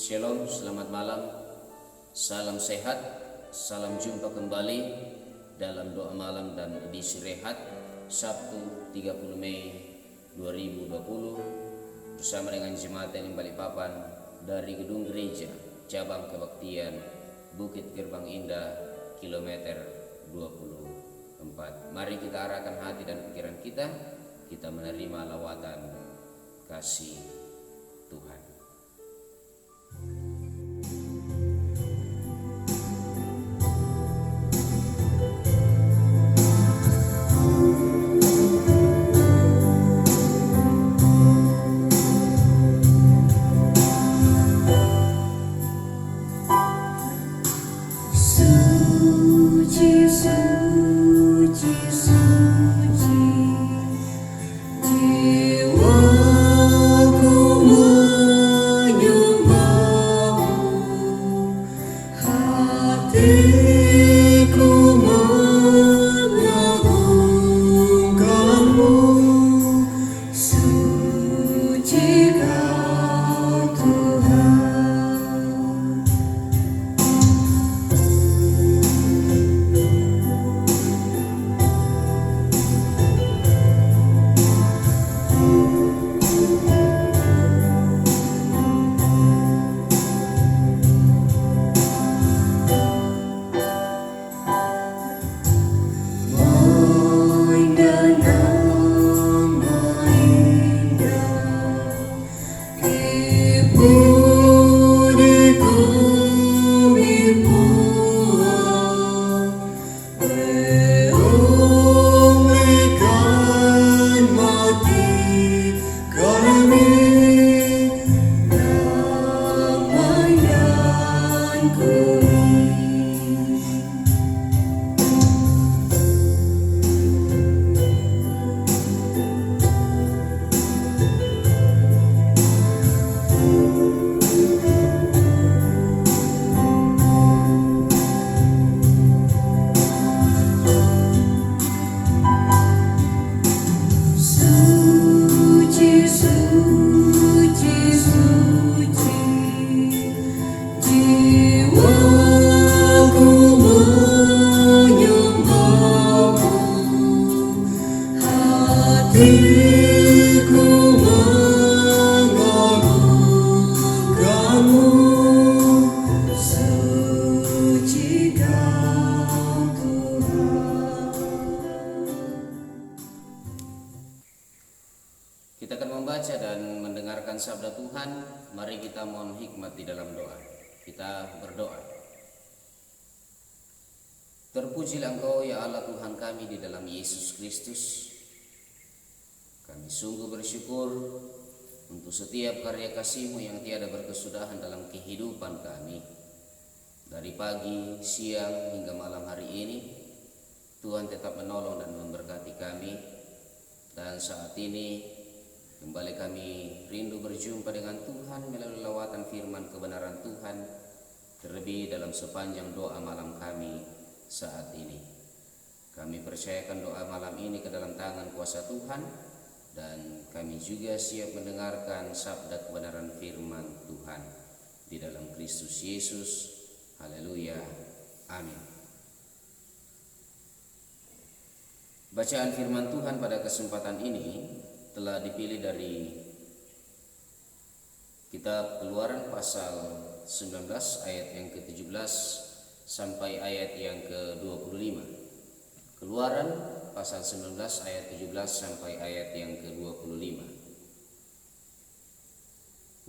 Shalom, selamat malam, salam sehat, salam jumpa kembali dalam doa malam dan edisi rehat Sabtu 30 Mei 2020 bersama dengan Jemaat yang Balikpapan dari Gedung Gereja Cabang Kebaktian Bukit Gerbang Indah kilometer 24. Mari kita arahkan hati dan pikiran kita menerima lawatan kasih Tuhan. Kita akan membaca dan mendengarkan sabda Tuhan. Mari kita mohon hikmat di dalam doa. Kita berdoa. Terpujilah Engkau ya Allah Tuhan kami di dalam Yesus Kristus. Kami sungguh bersyukur untuk setiap karya kasih-Mu yang tiada berkesudahan dalam kehidupan kami. Dari pagi, siang hingga malam hari ini, Tuhan tetap menolong dan memberkati kami. Dan saat ini kembali kami rindu berjumpa dengan Tuhan melalui lawatan firman kebenaran Tuhan, terlebih dalam sepanjang doa malam kami saat ini. Kami percayakan doa malam ini ke dalam tangan kuasa Tuhan, dan kami juga siap mendengarkan sabda kebenaran firman Tuhan di dalam Kristus Yesus. Haleluya. Amin. Bacaan firman Tuhan pada kesempatan ini telah dipilih dari kitab Keluaran pasal 19 ayat yang ke-17 sampai ayat yang ke-25. Keluaran pasal 19 ayat 17 sampai ayat yang ke-25.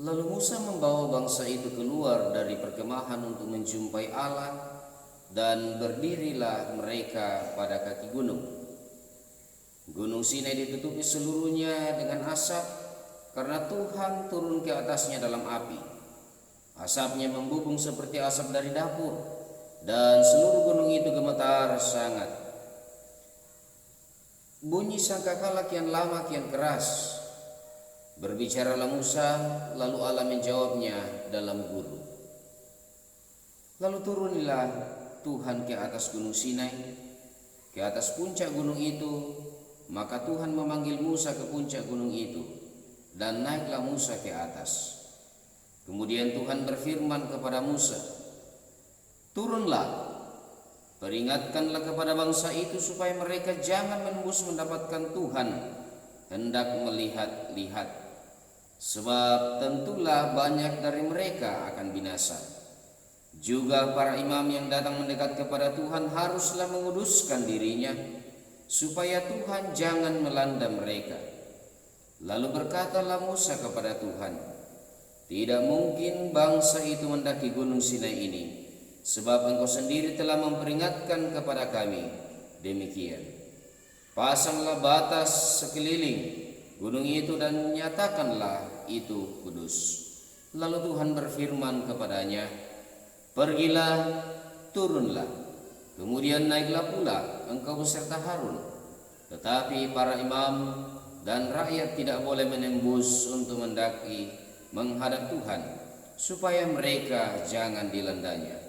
Lalu Musa membawa bangsa itu keluar dari perkemahan untuk menjumpai Allah, dan berdirilah mereka pada kaki gunung. Gunung Sinai ditutupi seluruhnya dengan asap, karena Tuhan turun ke atasnya dalam api. Asapnya membubung seperti asap dari dapur, dan seluruh gunung itu gemetar sangat. Bunyi sangkakala kian lama kian keras. Berbicaralah Musa, lalu Allah menjawabnya dalam guru. Lalu turunilah Tuhan ke atas gunung Sinai, ke atas puncak gunung itu. Maka Tuhan memanggil Musa ke puncak gunung itu, dan naiklah Musa ke atas. Kemudian Tuhan berfirman kepada Musa, "Turunlah, peringatkanlah kepada bangsa itu supaya mereka jangan menembus mendapatkan Tuhan hendak melihat-lihat, sebab tentulah banyak dari mereka akan binasa. Juga para imam yang datang mendekat kepada Tuhan haruslah menguduskan dirinya, supaya Tuhan jangan melanda mereka." Lalu berkatalah Musa kepada Tuhan, "Tidak mungkin bangsa itu mendaki gunung Sinai ini, sebab Engkau sendiri telah memperingatkan kepada kami demikian. Pasanglah batas sekeliling gunung itu dan nyatakanlah itu kudus." Lalu Tuhan berfirman kepadanya, "Pergilah, turunlah, kemudian naiklah pula engkau beserta Harun. Tetapi para imam dan rakyat tidak boleh menembus untuk mendaki menghadap Tuhan, supaya mereka jangan dilandanya."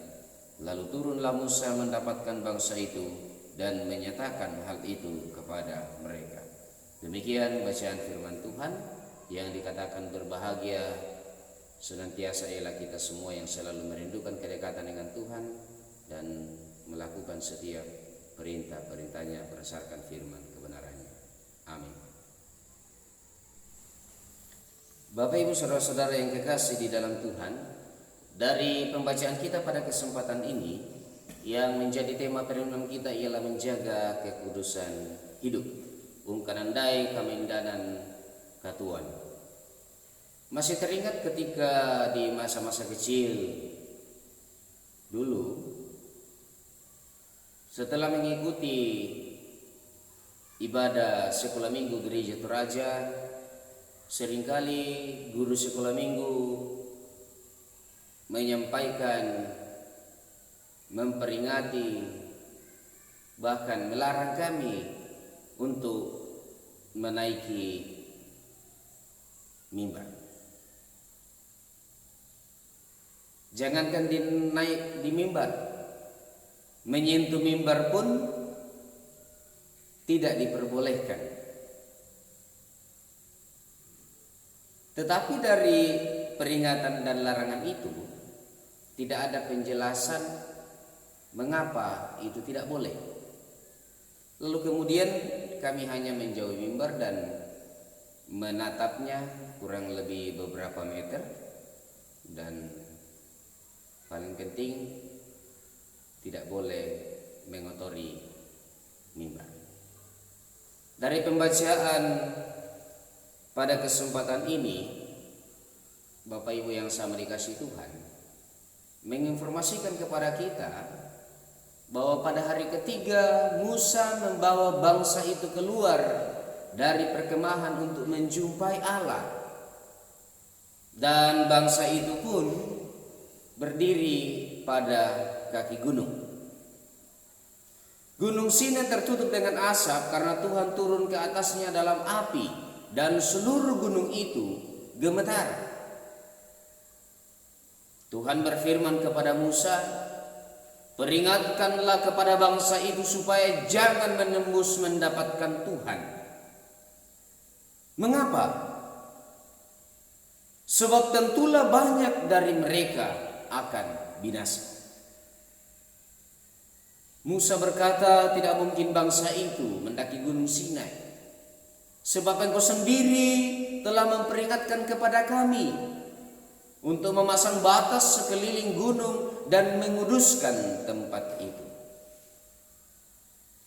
Lalu turunlah Musa mendapatkan bangsa itu dan menyatakan hal itu kepada mereka. Demikian bacaan firman Tuhan. Yang dikatakan berbahagia senantiasa ialah kita semua yang selalu merindukan kedekatan dengan Tuhan dan melakukan setiap perintah-perintahnya berdasarkan firman kebenarannya. Amin. Bapak Ibu saudara-saudara yang kekasih di dalam Tuhan, dari pembacaan kita pada kesempatan ini yang menjadi tema perenungan kita ialah menjaga kekudusan hidup. Ungkanandai kamindanan katuan. Masih teringat ketika di masa-masa kecil dulu, setelah mengikuti ibadah sekolah minggu gereja Toraja, seringkali guru sekolah minggu menyampaikan, memperingati, bahkan melarang kami untuk menaiki mimbar. Jangankan naik di mimbar, menyentuh mimbar pun tidak diperbolehkan. Tetapi dari peringatan dan larangan itu tidak ada penjelasan mengapa itu tidak boleh. Lalu kemudian kami hanya menjauhi mimbar dan menatapnya kurang lebih beberapa meter, dan paling penting tidak boleh mengotori mimbar. Dari pembacaan pada kesempatan ini, Bapak Ibu yang sama dikasihi Tuhan, menginformasikan kepada kita bahwa pada hari ketiga Musa membawa bangsa itu keluar dari perkemahan untuk menjumpai Allah, dan bangsa itu pun berdiri pada kaki gunung. Gunung Sinai tertutup dengan asap karena Tuhan turun ke atasnya dalam api, dan seluruh gunung itu gemetar. Tuhan berfirman kepada Musa, "Peringatkanlah kepada bangsa itu supaya jangan menembus mendapatkan Tuhan." Mengapa? Sebab tentulah banyak dari mereka akan binasa. Musa berkata, "Tidak mungkin bangsa itu mendaki gunung Sinai, sebab Engkau sendiri telah memperingatkan kepada kami untuk memasang batas sekeliling gunung dan menguduskan tempat itu."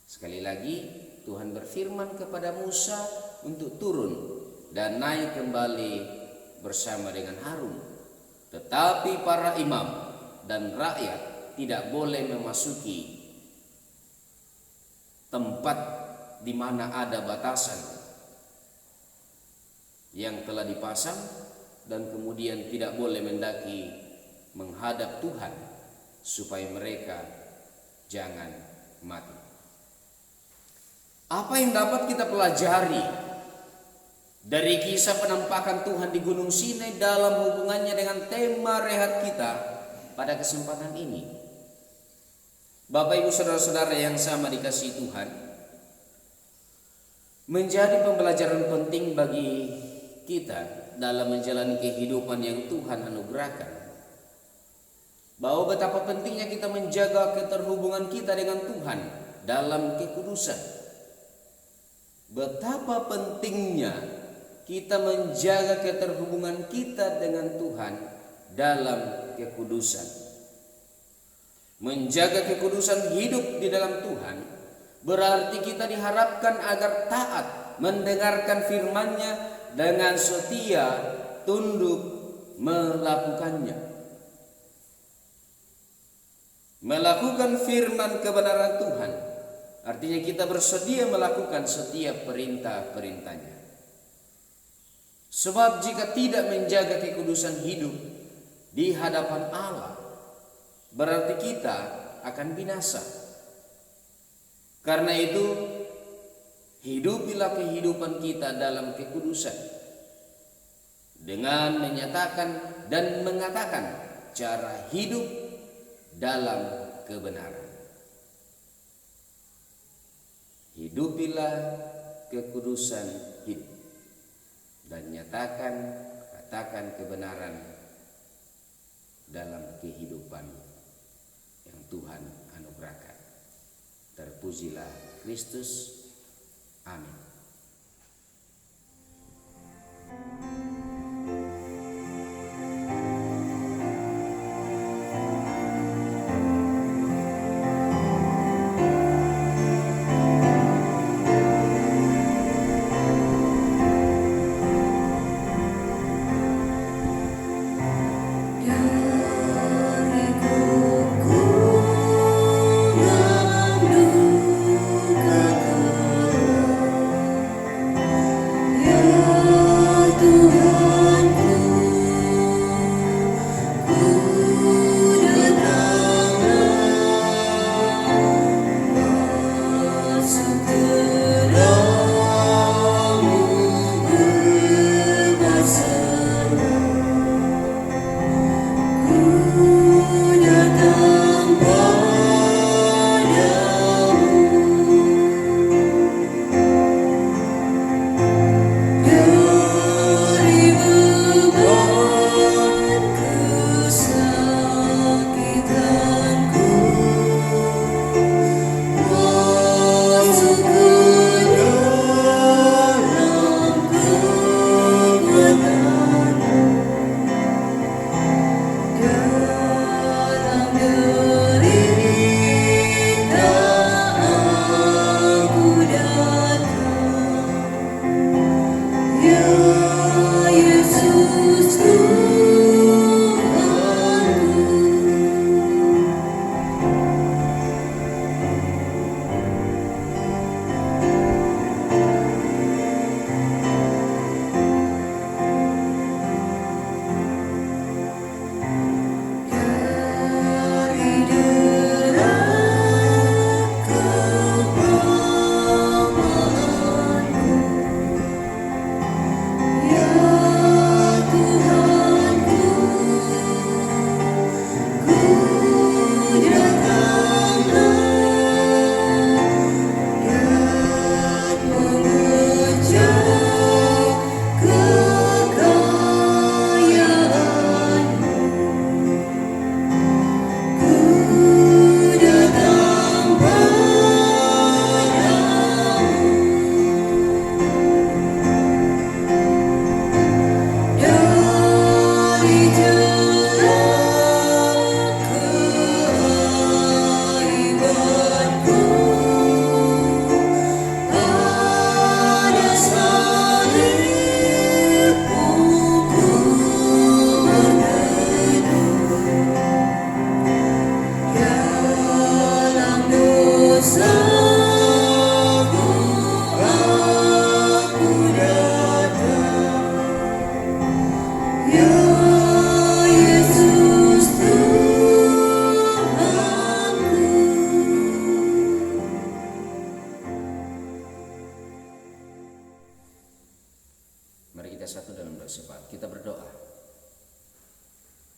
Sekali lagi Tuhan berfirman kepada Musa untuk turun dan naik kembali bersama dengan Harun. Tetapi para imam dan rakyat tidak boleh memasuki tempat di mana ada batasan yang telah dipasang, dan kemudian tidak boleh mendaki menghadap Tuhan supaya mereka jangan mati. Apa yang dapat kita pelajari dari kisah penampakan Tuhan di Gunung Sinai dalam hubungannya dengan tema rehat kita pada kesempatan ini? Bapak Ibu saudara-saudara yang sama dikasihi Tuhan, menjadi pembelajaran penting bagi kita dalam menjalani kehidupan yang Tuhan anugerahkan, bahwa betapa pentingnya kita menjaga keterhubungan kita dengan Tuhan dalam kekudusan. Betapa pentingnya kita menjaga keterhubungan kita dengan Tuhan dalam kekudusan. Menjaga kekudusan hidup di dalam Tuhan berarti kita diharapkan agar taat mendengarkan firman-Nya dengan setia tunduk melakukannya. Melakukan firman kebenaran Tuhan artinya kita bersedia melakukan setiap perintah-perintah-Nya. Sebab jika tidak menjaga kekudusan hidup di hadapan Allah, berarti kita akan binasa. Karena itu, hidupilah kehidupan kita dalam kekudusan dengan menyatakan dan mengatakan cara hidup dalam kebenaran. Hidupilah kekudusan hidup dan katakan kebenaran dalam kehidupan yang Tuhan anugerahkan. Terpujilah Kristus. Amin.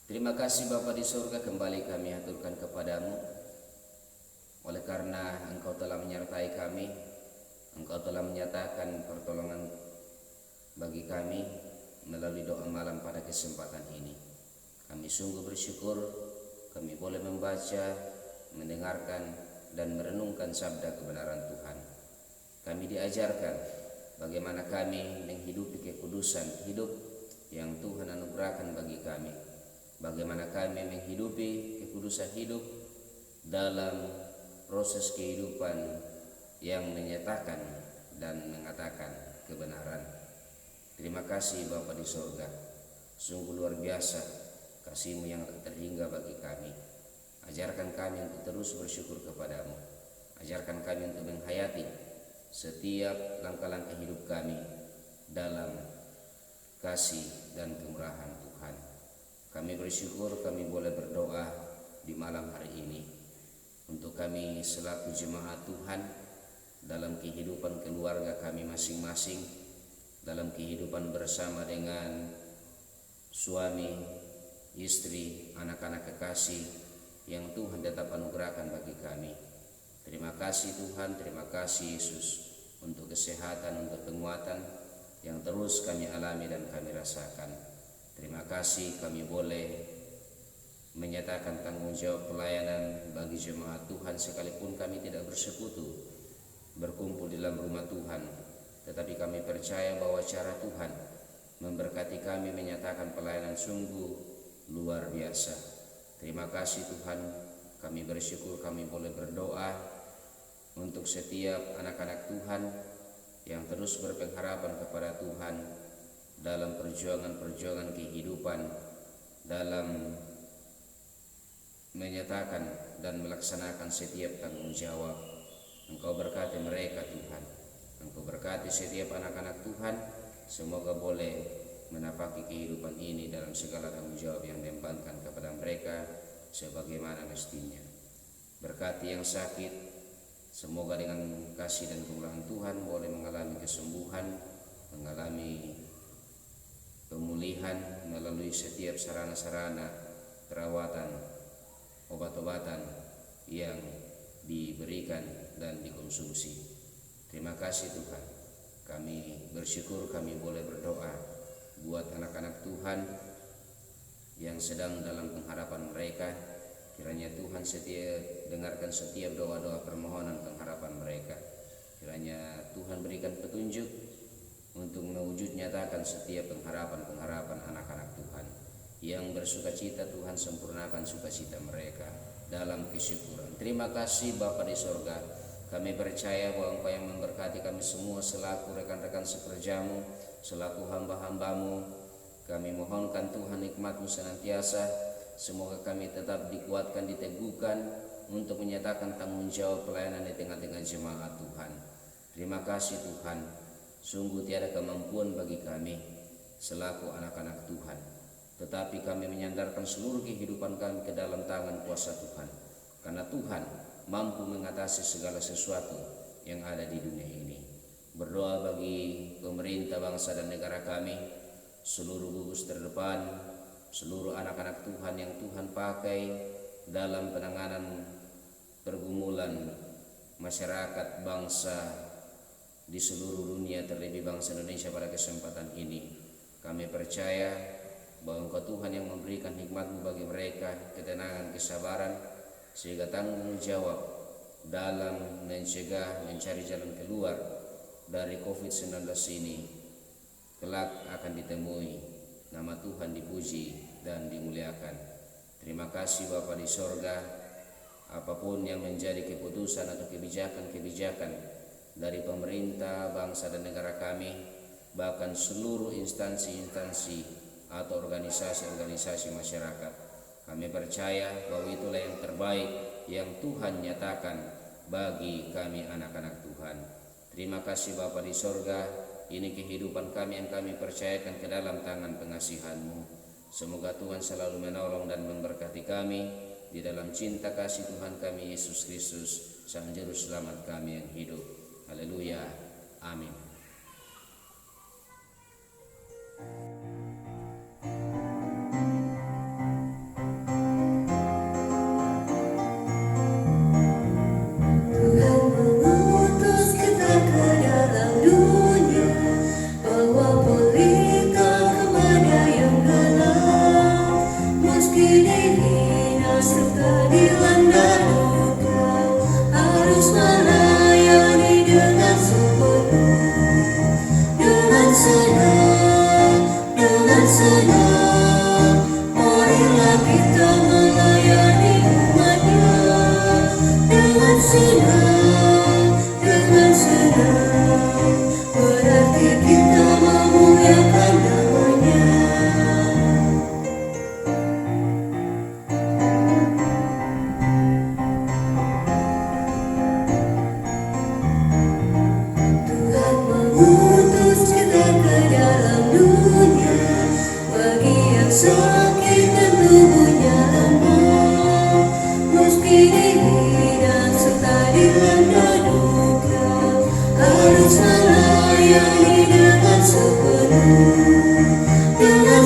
Terima kasih Bapa di surga, kembali kami aturkan kepadamu. Oleh karena Engkau telah menyertai kami, Engkau telah menyatakan pertolongan bagi kami melalui doa malam pada kesempatan ini. Kami sungguh bersyukur kami boleh membaca, mendengarkan, dan merenungkan sabda kebenaran Tuhan. Kami diajarkan bagaimana kami menghidupi kekudusan hidup yang Tuhan anugerahkan bagi kami. Bagaimana kami menghidupi kekudusan hidup dalam proses kehidupan yang menyatakan dan mengatakan kebenaran. Terima kasih Bapa di sorga, sungguh luar biasa kasih-Mu yang tak terhingga bagi kami. Ajarkan kami untuk terus bersyukur kepadamu. Ajarkan kami untuk menghayati setiap langkah-langkah hidup kami dalam kasih dan kemurahan Tuhan. Kami bersyukur kami boleh berdoa di malam hari ini untuk kami selaku jemaat Tuhan dalam kehidupan keluarga kami masing-masing, dalam kehidupan bersama dengan suami, istri, anak-anak kekasih yang Tuhan tetap anugerahkan bagi kami. Terima kasih Tuhan, terima kasih Yesus untuk kesehatan, untuk penguatan yang terus kami alami dan kami rasakan. Terima kasih kami boleh menyatakan tanggung jawab pelayanan bagi jemaat Tuhan sekalipun kami tidak bersekutu berkumpul di dalam rumah Tuhan. Tetapi kami percaya bahwa cara Tuhan memberkati kami menyatakan pelayanan sungguh luar biasa. Terima kasih Tuhan, kami bersyukur kami boleh berdoa untuk setiap anak-anak Tuhan yang terus berpengharapan kepada Tuhan dalam perjuangan-perjuangan kehidupan, dalam menyatakan dan melaksanakan setiap tanggung jawab. Engkau berkati mereka Tuhan, Engkau berkati setiap anak-anak Tuhan, semoga boleh menapaki kehidupan ini dalam segala tanggung jawab yang diembankan kepada mereka sebagaimana mestinya. Berkati yang sakit, semoga dengan kasih dan kemurahan Tuhan boleh mengalami kesembuhan, mengalami pemulihan melalui setiap sarana-sarana perawatan, obat-obatan yang diberikan dan dikonsumsi. Terima kasih Tuhan, kami bersyukur kami boleh berdoa buat anak-anak Tuhan yang sedang dalam pengharapan mereka. Kiranya Tuhan dengarkan setiap doa-doa permohonan pengharapan mereka. Kiranya Tuhan berikan petunjuk untuk mewujud nyatakan setiap pengharapan-pengharapan anak-anak Tuhan. Yang bersukacita Tuhan sempurnakan sukacita mereka dalam kesyukuran. Terima kasih Bapa di sorga, kami percaya bahwa Engkau yang memberkati kami semua selaku rekan-rekan sekerjamu, selaku hamba-hambamu. Kami mohonkan Tuhan nikmat-Mu senantiasa, semoga kami tetap dikuatkan, diteguhkan untuk menyatakan tanggung jawab pelayanan di tengah-tengah jemaat Tuhan. Terima kasih Tuhan, sungguh tiada kemampuan bagi kami selaku anak-anak Tuhan, tetapi kami menyandarkan seluruh kehidupan kami ke dalam tangan kuasa Tuhan, karena Tuhan mampu mengatasi segala sesuatu yang ada di dunia ini. Berdoa bagi pemerintah bangsa dan negara kami, seluruh gugus terdepan, seluruh anak-anak Tuhan yang Tuhan pakai dalam penanganan pergumulan masyarakat bangsa di seluruh dunia, terlebih bangsa Indonesia pada kesempatan ini. Kami percaya bahwa Engkau Tuhan yang memberikan hikmat-Mu bagi mereka, ketenangan, kesabaran, sehingga tanggung jawab dalam mencegah, mencari jalan keluar dari COVID-19 ini kelak akan ditemui. Nama Tuhan dipuji dan dimuliakan. Terima kasih Bapa di sorga, apapun yang menjadi keputusan atau kebijakan-kebijakan dari pemerintah, bangsa dan negara kami, bahkan seluruh instansi-instansi atau organisasi-organisasi masyarakat, kami percaya bahwa itulah yang terbaik yang Tuhan nyatakan bagi kami anak-anak Tuhan. Terima kasih Bapa di sorga, ini kehidupan kami yang kami percayakan ke dalam tangan pengasihan-Mu. Semoga Tuhan selalu menolong dan memberkati kami di dalam cinta kasih Tuhan kami Yesus Kristus, Sang Juru Selamat kami yang hidup. Haleluya, amin. Bawa pulihkan kembali Utus kita ke dalam dunia, bagi yang sakit dan tubuhnya lemah, meski dihina serta dilanda duka, harus melayani dengan sepenuh. Dengan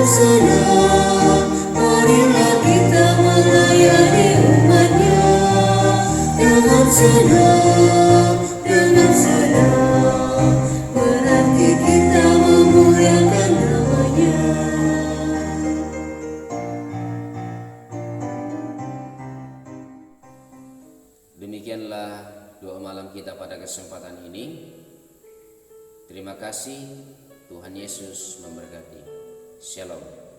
senang, marilah kita melayani umatnya. Dengan senang, berarti kita memuliakan namanya. Demikianlah doa malam kita pada kesempatan ini. Terima kasih, Tuhan Yesus memberkati. Shalom.